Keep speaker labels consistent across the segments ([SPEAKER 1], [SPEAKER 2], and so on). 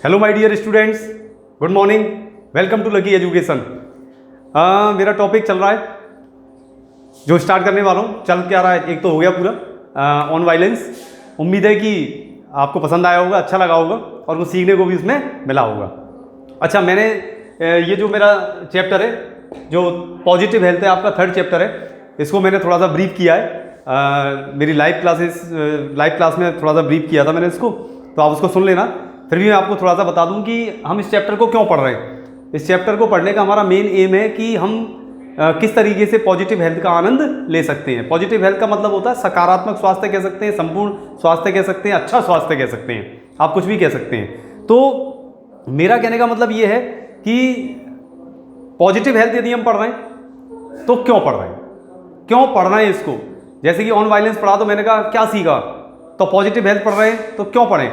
[SPEAKER 1] Hello my dear students, good morning, welcome to lucky education. मेरा topic चल रहा है जो स्टार्ट करने वाला हूँ। चल क्या रहा है, एक तो हो गया पूरा ऑन वायलेंस। उम्मीद है कि आपको पसंद आया होगा, अच्छा लगा होगा और कुछ सीखने को भी उसमें मिला होगा। अच्छा, मैंने ये जो मेरा चैप्टर है, जो पॉजिटिव हेल्थ है, आपका थर्ड चैप्टर है, इसको मैंने थोड़ा सा ब्रीफ किया है। मेरी लाइव क्लास में थोड़ा सा ब्रीफ किया था मैंने इसको, तो आप उसको सुन लेना। फिर भी मैं आपको थोड़ा सा बता दूं कि हम इस चैप्टर को क्यों पढ़ रहे हैं। इस चैप्टर को पढ़ने का हमारा मेन एम है कि हम किस तरीके से पॉजिटिव हेल्थ का आनंद ले सकते हैं। पॉजिटिव हेल्थ का मतलब होता है सकारात्मक स्वास्थ्य कह सकते हैं, संपूर्ण स्वास्थ्य कह सकते हैं, अच्छा स्वास्थ्य कह सकते हैं, आप कुछ भी कह सकते हैं। तो मेरा कहने का मतलब ये है कि पॉजिटिव हेल्थ यदि हम पढ़ रहे हैं तो क्यों पढ़ रहे हैं, क्यों पढ़ना है इसको। जैसे कि ऑन वायलेंस पढ़ा तो मैंने कहा क्या सीखा, तो पॉजिटिव हेल्थ पढ़ रहे हैं तो क्यों पढ़ें।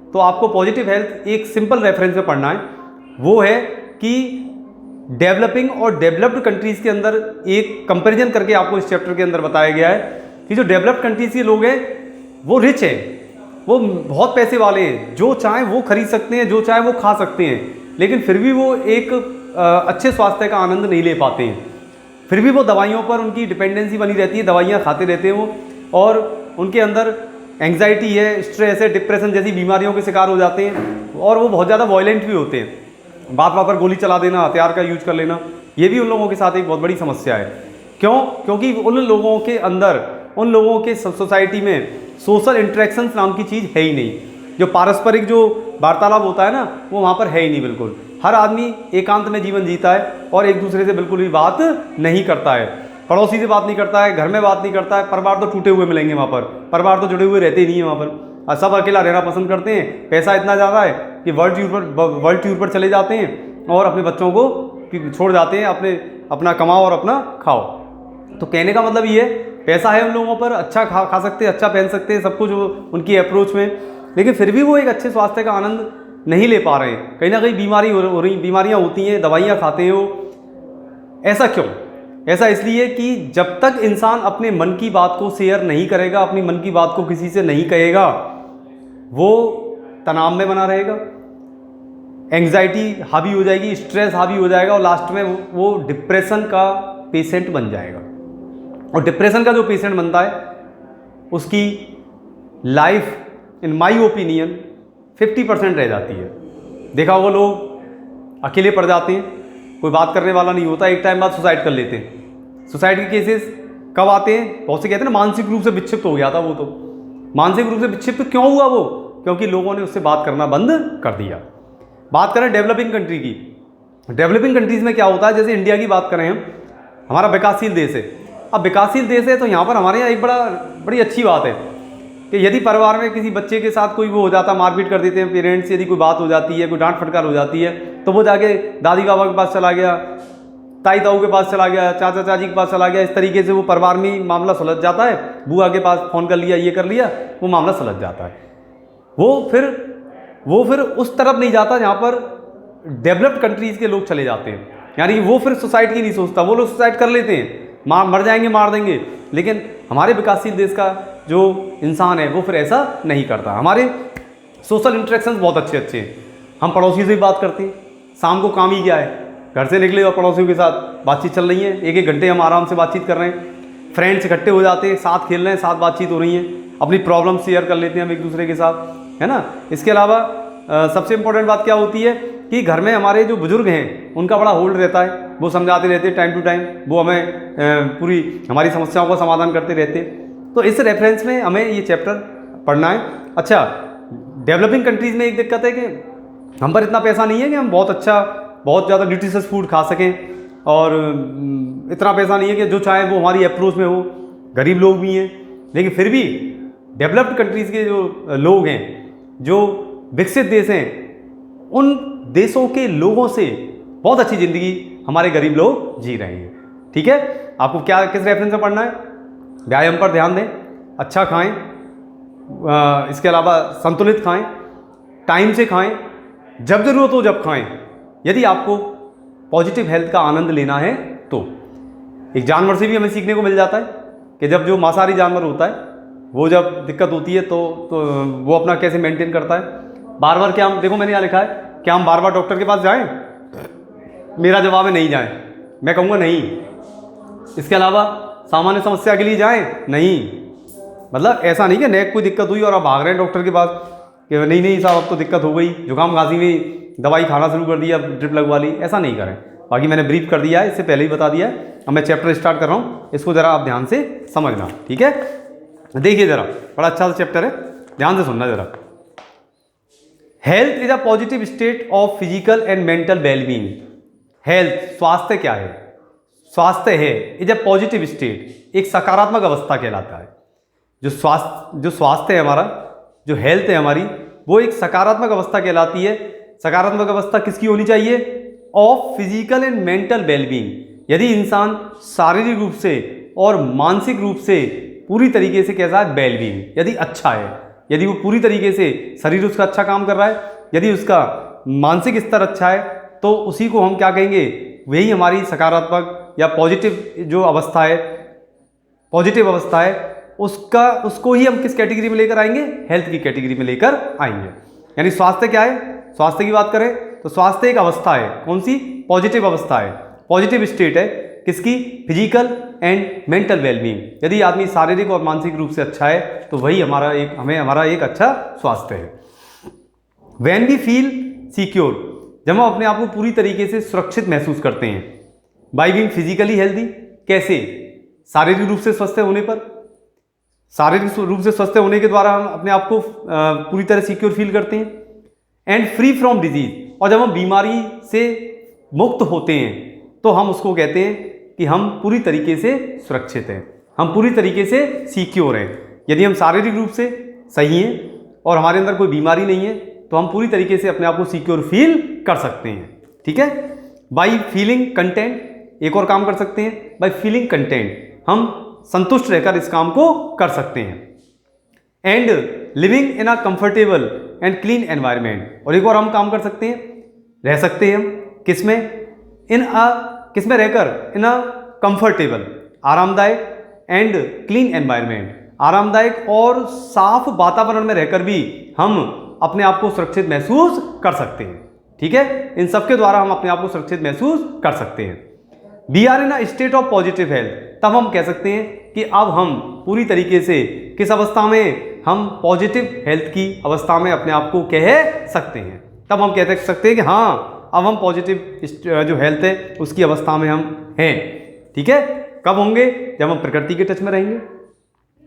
[SPEAKER 1] तो आपको पॉजिटिव हेल्थ एक सिंपल रेफरेंस में पढ़ना है, वो है कि डेवलपिंग और डेवलप्ड कंट्रीज के अंदर एक कंपैरिजन करके आपको इस चैप्टर के अंदर बताया गया है कि जो डेवलप्ड कंट्रीज के लोग हैं वो रिच है, वो बहुत पैसे वाले हैं, जो चाहे वो खरीद सकते हैं, जो चाहे वो खा सकते हैं, लेकिन फिर भी वो एक अच्छे स्वास्थ्य का आनंद नहीं ले पाते हैं। फिर भी वो दवाइयों पर उनकी डिपेंडेंसी बनी रहती है, दवाइयाँ खाते रहते हैं वो, और उनके अंदर एंग्जाइटी है, स्ट्रेस है, डिप्रेशन जैसी बीमारियों के शिकार हो जाते हैं, और वो बहुत ज़्यादा वायलेंट भी होते हैं। बात पर गोली चला देना, हथियार का यूज कर लेना, ये भी उन लोगों के साथ एक बहुत बड़ी समस्या है। क्यों? क्योंकि उन लोगों के अंदर, उन लोगों के सोसाइटी में सोशल इंटरेक्शंस नाम की चीज़ है ही नहीं। जो पारस्परिक जो वार्तालाप होता है ना, वो वहाँ पर है ही नहीं बिल्कुल। हर आदमी एकांत में जीवन जीता है और एक दूसरे से बिल्कुल भी बात नहीं करता है, पड़ोसी से बात नहीं करता है, घर में बात नहीं करता है। परिवार तो टूटे हुए मिलेंगे वहाँ पर, परिवार तो जुड़े हुए रहते ही नहीं है वहाँ पर। सब अकेला रहना पसंद करते हैं। पैसा इतना ज़्यादा है कि वर्ल्ड टूर पर चले जाते हैं और अपने बच्चों को छोड़ जाते हैं, अपना कमाओ और अपना खाओ। तो कहने का मतलब ये है, पैसा है उन लोगों पर, अच्छा खा सकते हैं, अच्छा पहन सकते हैं, सब कुछ उनकी अप्रोच में, लेकिन फिर भी वो एक अच्छे स्वास्थ्य का आनंद नहीं ले पा रहे हैं। कहीं ना कहीं बीमारियाँ होती हैं, दवाइयाँ खाते हैं वो। ऐसा क्यों? ऐसा इसलिए कि जब तक इंसान अपने मन की बात को शेयर नहीं करेगा, अपनी मन की बात को किसी से नहीं कहेगा, वो तनाव में बना रहेगा, एंग्जाइटी हावी हो जाएगी, स्ट्रेस हावी हो जाएगा और लास्ट में वो डिप्रेशन का पेशेंट बन जाएगा। और डिप्रेशन का जो पेशेंट बनता है उसकी लाइफ इन माई ओपिनियन 50% रह जाती है। देखा होगा लोग अकेले पड़ जाते हैं, कोई बात करने वाला नहीं होता, एक टाइम बाद सुसाइड कर लेते हैं। सुसाइड के केसेस कब आते हैं? बहुत से कहते हैं ना मानसिक रूप से विक्षिप्त हो गया था वो। तो मानसिक रूप से विक्षिप्त क्यों हुआ वो? क्योंकि लोगों ने उससे बात करना बंद कर दिया। बात करें डेवलपिंग कंट्री की, डेवलपिंग कंट्रीज में क्या होता है, जैसे इंडिया की बात करें हम, हमारा विकासशील देश है। अब विकासशील देश है तो यहाँ पर हमारे यहाँ एक बड़ी अच्छी बात है कि यदि परिवार में किसी बच्चे के साथ कोई वो हो जाता, मारपीट कर देते हैं पेरेंट्स, यदि कोई बात हो जाती है, कोई डांट फटकार हो जाती है, तो वो जाके दादी बाबा के पास चला गया, ताई ताऊ के पास चला गया, चाचा चाची के पास चला गया। इस तरीके से वो परिवार में मामला सुलझ जाता है। बुआ के पास फ़ोन कर लिया, ये कर लिया, वो मामला सुलझ जाता है। वो फिर उस तरफ नहीं जाता जहाँ पर डेवलप्ड कंट्रीज़ के लोग चले जाते हैं। यानी वो फिर सुसाइड की नहीं सोचता, वो लोग सुसाइड कर लेते हैं, मर जाएंगे, मार देंगे। लेकिन हमारे विकासशील देश का जो इंसान है वो फिर ऐसा नहीं करता। हमारे सोशल इंटरेक्शंस बहुत अच्छे हैं। हम पड़ोसियों से भी बात करते हैं। शाम को काम ही क्या है, घर से निकले और पड़ोसियों के साथ बातचीत चल रही है, एक घंटे हम आराम से बातचीत कर रहे हैं। फ्रेंड्स इकट्ठे हो जाते हैं, साथ खेल रहे हैं, साथ बातचीत हो रही है, अपनी प्रॉब्लम शेयर कर लेते हैं हम एक दूसरे के साथ, है ना। इसके अलावा सबसे इंपॉर्टेंट बात क्या होती है कि घर में हमारे जो बुजुर्ग हैं उनका बड़ा होल्ड रहता है, वो समझाते रहते हैं टाइम टू टाइम, वो हमें पूरी हमारी समस्याओं का समाधान करते रहते हैं। तो इस रेफरेंस में हमें ये चैप्टर पढ़ना है। अच्छा, डेवलपिंग कंट्रीज़ में एक दिक्कत है कि हम पर इतना पैसा नहीं है कि हम बहुत ज़्यादा न्यूट्रिशियस फूड खा सकें, और इतना पैसा नहीं है कि जो चाहे वो हमारी अप्रोच में हो। गरीब लोग भी हैं, लेकिन फिर भी डेवलप्ड कंट्रीज़ के जो लोग हैं, जो विकसित देश हैं, उन देशों के लोगों से बहुत अच्छी ज़िंदगी हमारे गरीब लोग जी रहे हैं। ठीक है, आपको किस रेफरेंस में पढ़ना है? व्यायाम पर ध्यान दें, अच्छा खाएं, इसके अलावा संतुलित खाएं, टाइम से खाएं, जब ज़रूरत हो जब खाएं। यदि आपको पॉजिटिव हेल्थ का आनंद लेना है तो एक जानवर से भी हमें सीखने को मिल जाता है कि जब जो मांसाहारी जानवर होता है वो जब दिक्कत होती है तो वो अपना कैसे मेंटेन करता है। बार बार क्या हम, देखो मैंने यहाँ लिखा है, क्या हम बार बार डॉक्टर के पास जाएं? मेरा जवाब है नहीं जाएं। मैं कहूँगा नहीं। इसके अलावा सामान्य समस्या के लिए जाएं? नहीं। मतलब ऐसा नहीं कि नेक कोई दिक्कत हुई और आप भाग रहे हैं डॉक्टर के पास कि नहीं नहीं साहब अब तो दिक्कत हो गई, जुकाम खांसी में दवाई खाना शुरू कर दिया, ड्रिप लगवा ली, ऐसा नहीं करें। बाकी मैंने ब्रीफ कर दिया है, इससे पहले ही बता दिया है। अब मैं चैप्टर स्टार्ट कर रहा हूँ, इसको ज़रा आप ध्यान से समझना, ठीक है? देखिए ज़रा, बड़ा अच्छा सा चैप्टर है, ध्यान से सुनना ज़रा। Health is a positive state of physical and mental wellbeing. Health, स्वास्थ्य क्या है? स्वास्थ्य है इज अ पॉजिटिव स्टेट, एक सकारात्मक अवस्था कहलाता है। जो स्वास्थ्य है हमारा, जो हेल्थ है हमारी, वो एक सकारात्मक अवस्था कहलाती है। सकारात्मक अवस्था किसकी होनी चाहिए? Of physical and mental wellbeing. यदि इंसान शारीरिक रूप से और मानसिक रूप से पूरी तरीके से कैसा है? वेलबींग, यदि अच्छा है, यदि वो पूरी तरीके से शरीर उसका अच्छा काम कर रहा है, यदि उसका मानसिक स्तर अच्छा है, तो उसी को हम क्या कहेंगे? वही हमारी सकारात्मक या पॉजिटिव जो अवस्था है, पॉजिटिव अवस्था है, उसको ही हम किस कैटेगरी में लेकर आएंगे? हेल्थ की कैटेगरी में लेकर आएंगे। यानी स्वास्थ्य क्या है? स्वास्थ्य की बात करें तो स्वास्थ्य एक अवस्था है। कौन सी? पॉजिटिव अवस्था है, पॉजिटिव स्टेट है। किसकी? Physical and mental wellbeing. यदि आदमी शारीरिक और मानसिक रूप से अच्छा है तो वही हमारा एक अच्छा स्वास्थ्य है। व्हेन वी फील सिक्योर, जब हम अपने आप को पूरी तरीके से सुरक्षित महसूस करते हैं। बाय बीइंग फिजिकली हेल्दी, कैसे? शारीरिक रूप से स्वस्थ होने पर, शारीरिक रूप से स्वस्थ होने के द्वारा हम अपने आप को पूरी तरह सिक्योर फील करते हैं। एंड फ्री फ्रॉम डिजीज, और जब हम बीमारी से मुक्त होते हैं तो हम उसको कहते हैं कि हम पूरी तरीके से सुरक्षित हैं, हम पूरी तरीके से सिक्योर हैं। यदि हम शारीरिक रूप से सही हैं और हमारे अंदर कोई बीमारी नहीं है तो हम पूरी तरीके से अपने आप को सिक्योर फील कर सकते हैं, ठीक है? बाई फीलिंग कंटेंट, एक और काम कर सकते हैं, बाई फीलिंग कंटेंट, हम संतुष्ट रहकर इस काम को कर सकते हैं। And living in a comfortable and clean environment, और एक और हम काम कर सकते हैं, रह सकते हैं हम किसमें? किसमें रहकर? इन अ कंफर्टेबल, आरामदायक, एंड क्लीन एनवायरनमेंट, आरामदायक और साफ वातावरण में रहकर भी हम अपने आप को सुरक्षित महसूस कर सकते हैं, ठीक है? इन सब के द्वारा हम अपने आप को सुरक्षित महसूस कर सकते हैं। We are in a state of positive health, तब हम कह सकते हैं कि अब हम पूरी तरीके से किस अवस्था में? हम पॉजिटिव हेल्थ की अवस्था में अपने आप को कह सकते हैं। तब हम कह सकते हैं कि हाँ, अब हम पॉजिटिव जो हेल्थ है उसकी अवस्था में हम हैं, ठीक है? कब होंगे? जब हम प्रकृति के टच में रहेंगे,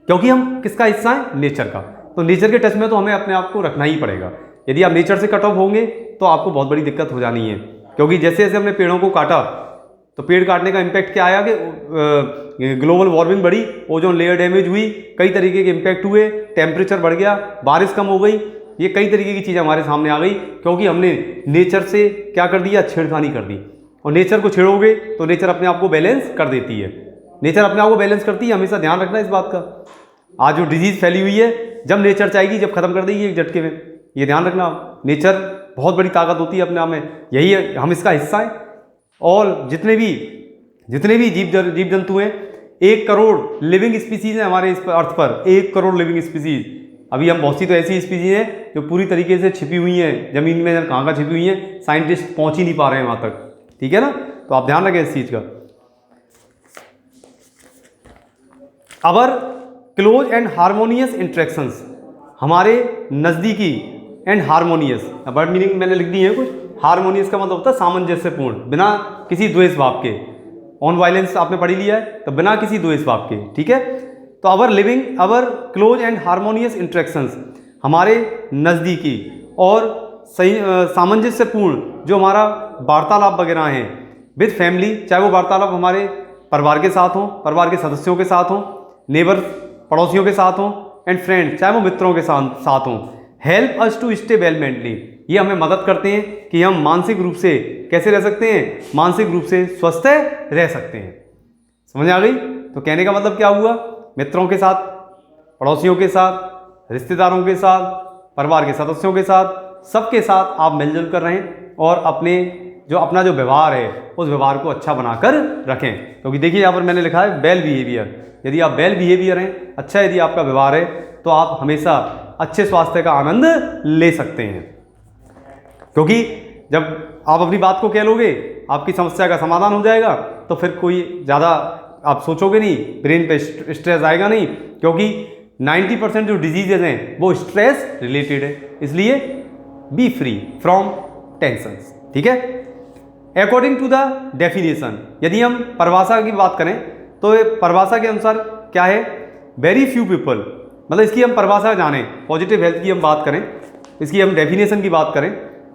[SPEAKER 1] क्योंकि हम किसका हिस्सा हैं? नेचर का। तो नेचर के टच में तो हमें अपने आप को रखना ही पड़ेगा। यदि आप नेचर से कट ऑफ होंगे तो आपको बहुत बड़ी दिक्कत हो जानी है, क्योंकि जैसे जैसे हमने पेड़ों को काटा तो पेड़ काटने का इम्पैक्ट क्या आया कि ग्लोबल वार्मिंग बढ़ी, ओजोन लेयर डैमेज हुई, कई तरीके के इम्पैक्ट हुए, टेम्परेचर बढ़ गया, बारिश कम हो गई, ये कई तरीके की चीज़ें हमारे सामने आ गई, क्योंकि हमने नेचर से क्या कर दिया? छेड़खानी कर दी। और नेचर को छेड़ोगे तो नेचर अपने आप को बैलेंस कर देती है, नेचर अपने आप को बैलेंस करती है। हमेशा ध्यान रखना इस बात का। आज जो डिजीज़ फैली हुई है, जब नेचर चाहेगी जब खत्म कर देगी एक झटके में, ये ध्यान रखना। नेचर बहुत बड़ी ताकत होती है अपने आप में, यही है, हम इसका हिस्सा हैं। और जितने भी जीव जंतु हैं, 1 करोड़ लिविंग स्पीसीज हैं हमारे इस अर्थ पर, 1 करोड़ लिविंग स्पीसीज। अभी हम बहुत सी तो ऐसी स्पीसीज हैं जो पूरी तरीके से छिपी हुई हैं जमीन में, कहाँ छिपी हुई हैं, साइंटिस्ट पहुंच ही नहीं पा रहे हैं वहाँ तक, ठीक है ना? तो आप ध्यान रखें इस चीज़ का। अवर क्लोज एंड हारमोनियस इंट्रैक्शंस, हमारे नज़दीकी एंड हारमोनियस, वर्ड मीनिंग मैंने लिख दी है कुछ। हारमोनियस का मतलब होता है सामंजस्यपूर्ण, बिना किसी द्वेष भाव के। ऑन वायलेंस आपने पढ़ी लिया है, तो बिना किसी द्वेष भाव के, ठीक है? तो अवर क्लोज एंड हारमोनियस इंट्रैक्शंस, हमारे नज़दीकी और सही सामंजस्यपूर्ण जो हमारा वार्तालाप वगैरह हैं विद फैमिली, चाहे वो वार्तालाप हमारे परिवार के साथ हों, परिवार के सदस्यों के साथ हों, नेबर पड़ोसियों के साथ हों, एंड फ्रेंड, चाहे वो मित्रों के साथ हों, help us to stay well mentally, ये हमें मदद करते हैं कि हम मानसिक रूप से कैसे रह सकते हैं? मानसिक रूप से स्वस्थ रह सकते हैं। समझ आ गई? तो कहने का मतलब क्या हुआ? मित्रों के साथ, पड़ोसियों के साथ, रिश्तेदारों के साथ, परिवार के सदस्यों के साथ, सबके साथ आप मिलजुल कर रहें और अपना जो व्यवहार है उस व्यवहार को अच्छा बनाकर रखें। क्योंकि देखिए यहाँ पर मैंने लिखा है वेल बिहेवियर। यदि आप वेल बिहेवियर हैं, अच्छा यदि आपका व्यवहार है, तो आप हमेशा अच्छे स्वास्थ्य का आनंद ले सकते हैं। क्योंकि जब आप अपनी बात को कह लोगे आपकी समस्या का समाधान हो जाएगा, तो फिर कोई ज़्यादा आप सोचोगे नहीं, ब्रेन पे स्ट्रेस आएगा नहीं, क्योंकि 90% जो डिजीजेज हैं वो स्ट्रेस रिलेटेड है। इसलिए बी फ्री फ्रॉम टेंशंस। ठीक है, अकॉर्डिंग टू द डेफिनेशन, यदि हम परिभाषा की बात करें तो परिभाषा के अनुसार क्या है, वेरी फ्यू पीपल, मतलब इसकी हम परिभाषा जानें, पॉजिटिव हेल्थ की हम बात करें, इसकी हम डेफिनेशन की बात करें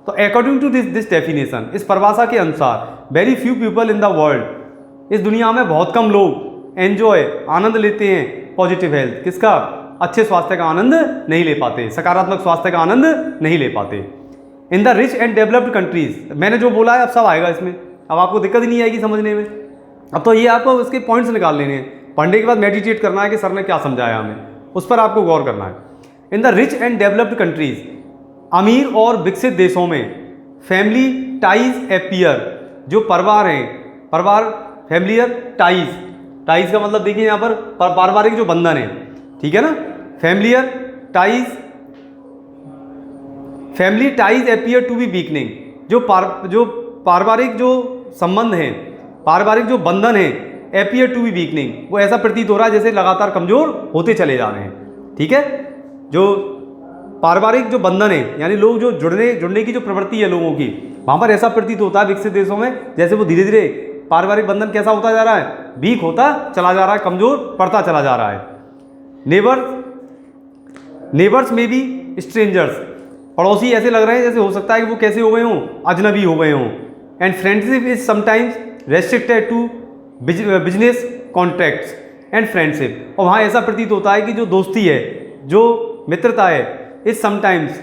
[SPEAKER 1] तो अकॉर्डिंग टू दिस डेफिनेशन, इस परिभाषा के अनुसार very few people in the world, इस दुनिया में बहुत कम लोग एंजॉय, आनंद लेते हैं पॉजिटिव हेल्थ, किसका, अच्छे स्वास्थ्य का आनंद नहीं ले पाते, सकारात्मक स्वास्थ्य का आनंद नहीं ले पाते। In the rich and developed countries, मैंने जो बोला है अब सब आएगा इसमें, अब आपको दिक्कत ही नहीं आएगी समझने में। अब तो ये आपको उसके पॉइंट्स निकाल लेने हैं, पढ़ने के बाद मेडिटेट करना है कि सर ने क्या समझाया हमें, उस पर आपको गौर करना है। In the rich and developed countries, अमीर और विकसित देशों में फैमिली टाइज अपीयर, जो परिवार हैं, परिवार, फैमिलियर टाइज, टाइज का मतलब देखिए यहाँ पर पारिवारिक जो बंधन है, ठीक है ना, familiar ties, family ties appear to be weakening, जो पारिवारिक जो संबंध हैं, पारिवारिक जो बंधन है, अपीयर टू बी वीकनिंग, वो ऐसा प्रतीत हो रहा है जैसे लगातार कमजोर होते चले जा रहे हैं। ठीक है, जो पारिवारिक जो बंधन है, यानी लोग जो जुड़ने की जो प्रवृत्ति है लोगों की, वहाँ पर ऐसा प्रतीत होता है विकसित देशों में जैसे वो धीरे धीरे पारिवारिक बंधन कैसा होता जा रहा है, वीक होता चला जा रहा है, कमजोर पड़ता चला जा रहा है। नेबर्स में भी स्ट्रेंजर्स, पड़ोसी ऐसे लग रहे हैं जैसे हो सकता है कि वो कैसे हो गए हों, अजनबी हो गए हों। And friendship is sometimes restricted to business contracts and friendship, और वहाँ ऐसा प्रतीत होता है कि जो दोस्ती है, जो मित्रता है, इज समटाइम्स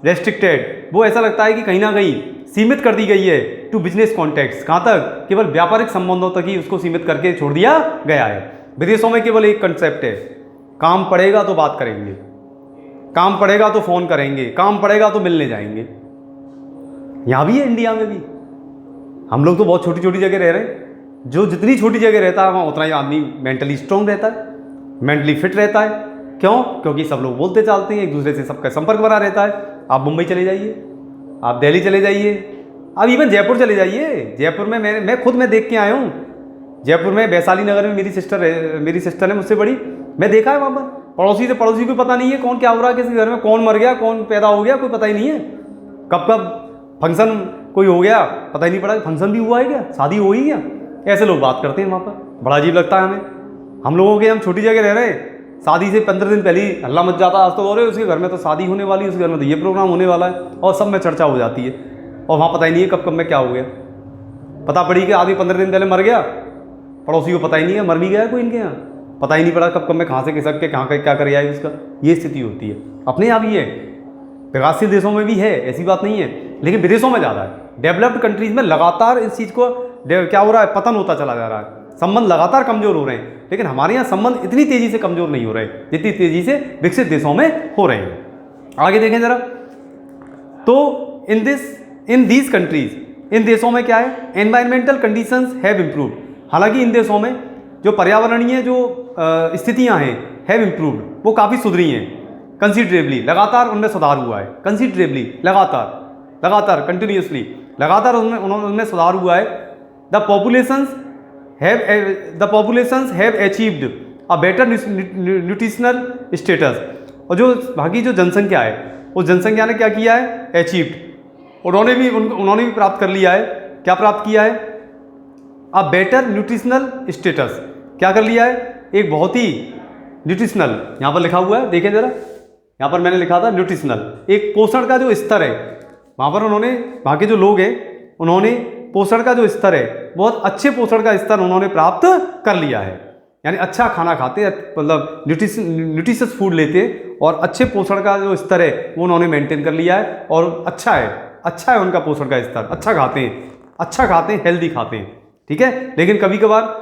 [SPEAKER 1] रेस्ट्रिक्टेड, वो ऐसा लगता है कि कहीं ना कहीं सीमित कर दी गई है टू बिजनेस कॉन्टैक्ट्स, कहाँ तक, केवल व्यापारिक संबंधों तक ही उसको सीमित करके छोड़ दिया गया है। विदेशों में केवल एक कंसेप्ट है, काम पड़ेगा तो बात करेंगे, काम पड़ेगा तो फोन करेंगे, काम पड़ेगा तो मिलने जाएंगे। यहाँ भी है, इंडिया में भी। हम लोग तो बहुत छोटी छोटी जगह रह रहे हैं, जो जितनी छोटी जगह रहता है वहाँ उतना ही आदमी मेंटली स्ट्रांग रहता है, मेंटली फिट रहता है। क्यों? क्योंकि सब लोग बोलते चालते हैं, एक दूसरे से सबका संपर्क बना रहता है। आप मुंबई चले जाइए, आप दिल्ली चले जाइए, आप इवन जयपुर चले जाइए। जयपुर में मैं खुद देख के आया हूँ। जयपुर में वैशाली नगर में मेरी सिस्टर है मुझसे बड़ी, मैं देखा है वहाँ पर पड़ोसी से पड़ोसी को पता नहीं है कौन क्या हो रहा है, किसी घर में कौन मर गया, कौन पैदा हो गया, कोई पता ही नहीं है। कब फंक्शन कोई हो गया पता ही नहीं पड़ा, फंक्शन भी हुआ है क्या, शादी हो ही गया। ऐसे लोग बात करते हैं वहाँ पर, बड़ा अजीब लगता है हमें। हम लोगों के, हम छोटी जगह रह रहे हैं, शादी से 15 दिन पहले ही हल्ला मच जाता, आज तो हो रहे उसके घर में तो शादी होने वाली है, उसके घर में तो ये प्रोग्राम होने वाला है, और सब में चर्चा हो जाती है, और वहाँ पता ही नहीं है कब में क्या हो गया। पता पड़ी कि आदमी 15 दिन पहले मर गया, पड़ोसी को पता ही नहीं है, मर भी गया कोई इनके यहाँ, पता ही नहीं पड़ा कब में कहाँ से खिसक के कहाँ क्या कर आए उसका। ये स्थिति होती है अपने यहाँ भी है, विकासशील देशों में भी है, ऐसी बात नहीं है, लेकिन विदेशों में ज़्यादा है। डेवलप्ड कंट्रीज में लगातार इस चीज़ को क्या हो रहा है, पतन होता चला जा रहा है, संबंध लगातार कमजोर हो रहे हैं। लेकिन हमारे यहाँ संबंध इतनी तेजी से कमजोर नहीं हो रहे जितनी तेजी से विकसित देशों में हो रहे हैं। आगे देखें जरा, तो इन दीज कंट्रीज, इन देशों में क्या है, एनवायरमेंटल कंडीशंस हैव इम्प्रूव्ड। हालांकि इन देशों में जो पर्यावरणीय जो स्थितियां हैं हैव इम्प्रूव्ड, वो काफ़ी सुधरी हैं कंसिडरेबली, लगातार उनमें सुधार हुआ है। कंसिडरेबली, लगातार कंटिन्यूसली, लगातार उनमें सुधार हुआ है। The populations have achieved a better nutritional status. और जो बाकी जो जनसंख्या है, उस जनसंख्या ने क्या किया है, अचीव्ड, उन्होंने भी प्राप्त कर लिया है। क्या प्राप्त किया है, अ बेटर न्यूट्रिशनल स्टेटस। क्या कर लिया है, एक बहुत ही न्यूट्रिशनल, यहाँ पर लिखा हुआ है, देखें जरा, यहाँ पर मैंने लिखा था न्यूट्रिशनल, एक पोषण का जो स्तर है, वहाँ पर उन्होंने, वहाँ के जो लोग हैं उन्होंने पोषण का जो स्तर है, बहुत अच्छे पोषण का स्तर उन्होंने प्राप्त कर लिया है। यानी अच्छा खाना खाते हैं, मतलब न्यूट्रिशियस फूड लेते हैं, और अच्छे पोषण का जो स्तर है वो उन्होंने मेंटेन कर लिया है, और अच्छा है उनका पोषण का स्तर, अच्छा खाते हैं, हेल्दी खाते हैं। ठीक है, लेकिन कभी कभार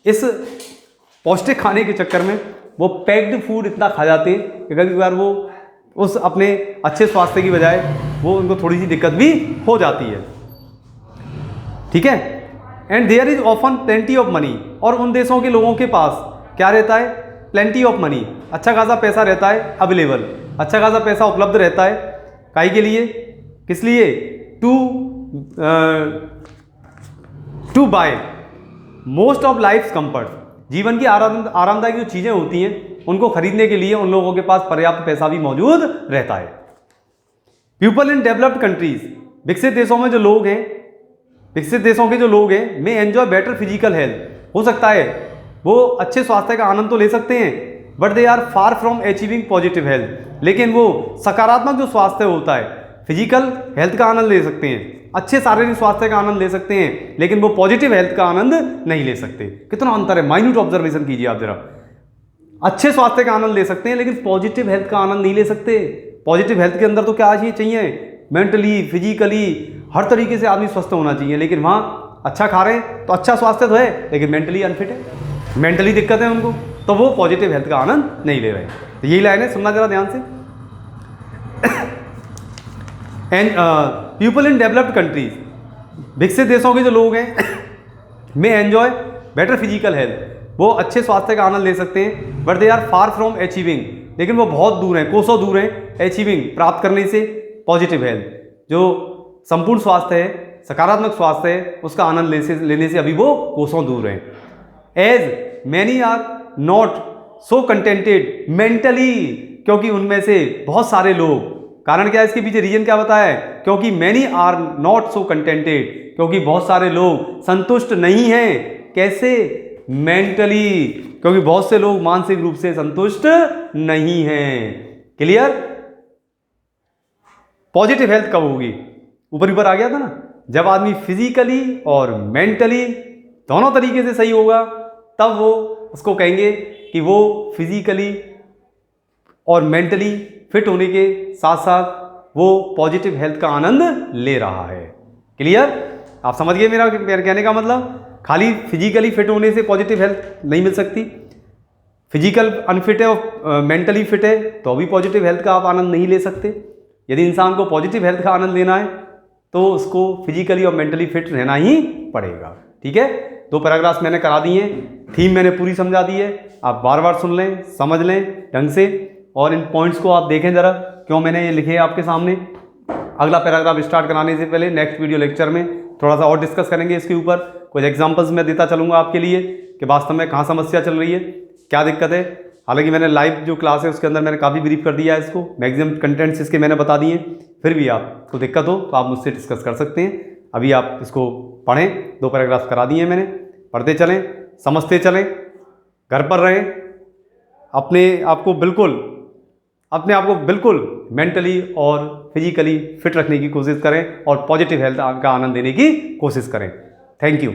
[SPEAKER 1] इस पौष्टिक खाने के चक्कर में वो पैक्ड फूड इतना खा जाते हैं कि कभी कभार वो उस अपने अच्छे स्वास्थ्य की बजाय वो उनको थोड़ी सी दिक्कत भी हो जाती है। ठीक है, and there is often plenty of money. और उन देशों के लोगों के पास क्या रहता है, प्लेंटी ऑफ मनी, अच्छा खासा पैसा रहता है अवेलेबल, अच्छा खासा पैसा उपलब्ध रहता है। काहे के लिए, किस लिए? To buy most of life comfort, जीवन की आरामदायक जो चीजें होती हैं उनको खरीदने के लिए उन लोगों के पास पर्याप्त पैसा भी मौजूद रहता है। पीपल इन डेवलप्ड कंट्रीज, विकसित देशों में जो लोग हैं, विकसित देशों के जो लोग हैं, में एंजॉय बेटर फिजिकल हेल्थ, हो सकता है वो अच्छे स्वास्थ्य का आनंद तो ले सकते हैं, but they are far from achieving positive health, लेकिन वो सकारात्मक जो स्वास्थ्य होता है, फिजिकल हेल्थ का आनंद ले सकते हैं, अच्छे शारीरिक स्वास्थ्य का आनंद ले सकते हैं, लेकिन वो पॉजिटिव हेल्थ का आनंद नहीं ले सकते। कितना अंतर है, माइन्यूट ऑब्जर्वेशन कीजिए आप जरा। अच्छे स्वास्थ्य का आनंद ले सकते हैं लेकिन पॉजिटिव हेल्थ का आनंद नहीं ले सकते। पॉजिटिव हेल्थ के अंदर तो क्या चाहिए? मेंटली, फिजिकली, हर तरीके से आदमी स्वस्थ होना चाहिए, लेकिन वहाँ अच्छा खा रहे हैं तो अच्छा स्वास्थ्य तो है, लेकिन मेंटली अनफिट है, मेंटली दिक्कत है उनको, तो वो पॉजिटिव हेल्थ का आनंद नहीं ले रहे। तो यही लाइन है, सुनना जरा ध्यान से। And people in developed countries, विकसित देशों के जो लोग हैं, में एंजॉय बेटर फिजिकल हेल्थ, वो अच्छे स्वास्थ्य का आनंद ले सकते हैं, but they are far from achieving, लेकिन वो बहुत दूर हैं, कोसों दूर हैं अचीविंग, प्राप्त करने से पॉजिटिव हेल्थ, जो संपूर्ण स्वास्थ्य है, सकारात्मक स्वास्थ्य है, उसका आनंद लेने से अभी वो कोसों दूर हैं। As many are not so contented mentally, क्योंकि उनमें से बहुत सारे लोग, कारण क्या है इसके पीछे, रीजन क्या बताया है? क्योंकि many are not so contented, क्योंकि बहुत सारे लोग संतुष्ट नहीं हैं। कैसे? मेंटली, क्योंकि बहुत से लोग मानसिक रूप से संतुष्ट नहीं हैं। क्लियर? पॉजिटिव हेल्थ कब होगी? ऊपर आ गया था ना, जब आदमी फिजिकली और मेंटली दोनों तरीके से सही होगा, तब वो उसको कहेंगे कि वो फिजिकली और मेंटली फिट होने के साथ साथ वो पॉजिटिव हेल्थ का आनंद ले रहा है। क्लियर? आप समझ गए मेरा कहने का मतलब? खाली फिजिकली फिट होने से पॉजिटिव हेल्थ नहीं मिल सकती, फिजिकल अनफिट है और मेंटली फिट है तो भी पॉजिटिव हेल्थ का आप आनंद नहीं ले सकते। यदि इंसान को पॉजिटिव हेल्थ का आनंद लेना है तो उसको फिजिकली और मेंटली फिट रहना ही पड़ेगा। ठीक है, 2 पैराग्राफ्स मैंने करा दिए हैं, थीम मैंने पूरी समझा दी है, आप बार बार सुन लें, समझ लें ढंग से, और इन पॉइंट्स को आप देखें जरा क्यों मैंने ये लिखे हैं आपके सामने। अगला पैराग्राफ स्टार्ट कराने से पहले नेक्स्ट वीडियो लेक्चर में थोड़ा सा और डिस्कस करेंगे इसके ऊपर, कुछ एग्जांपल्स मैं देता चलूँगा आपके लिए कि वास्तव में कहाँ समस्या चल रही है, क्या दिक्कत है। हालांकि मैंने लाइव जो क्लास है उसके अंदर मैंने काफ़ी ब्रीफ कर दिया है इसको, मैक्सिमम कंटेंट्स इसके मैंने बता दिए, फिर भी आपको दिक्कत हो तो आप मुझसे डिस्कस कर सकते हैं। अभी आप इसको पढ़ें, 2 पैराग्राफ करा दिए हैं मैंने, पढ़ते चलें, समझते चलें, घर पर रहें, अपने आप को बिल्कुल मेंटली और फिजिकली फिट रखने की कोशिश करें और पॉजिटिव हेल्थ का आनंद लेने की कोशिश करें। Thank you.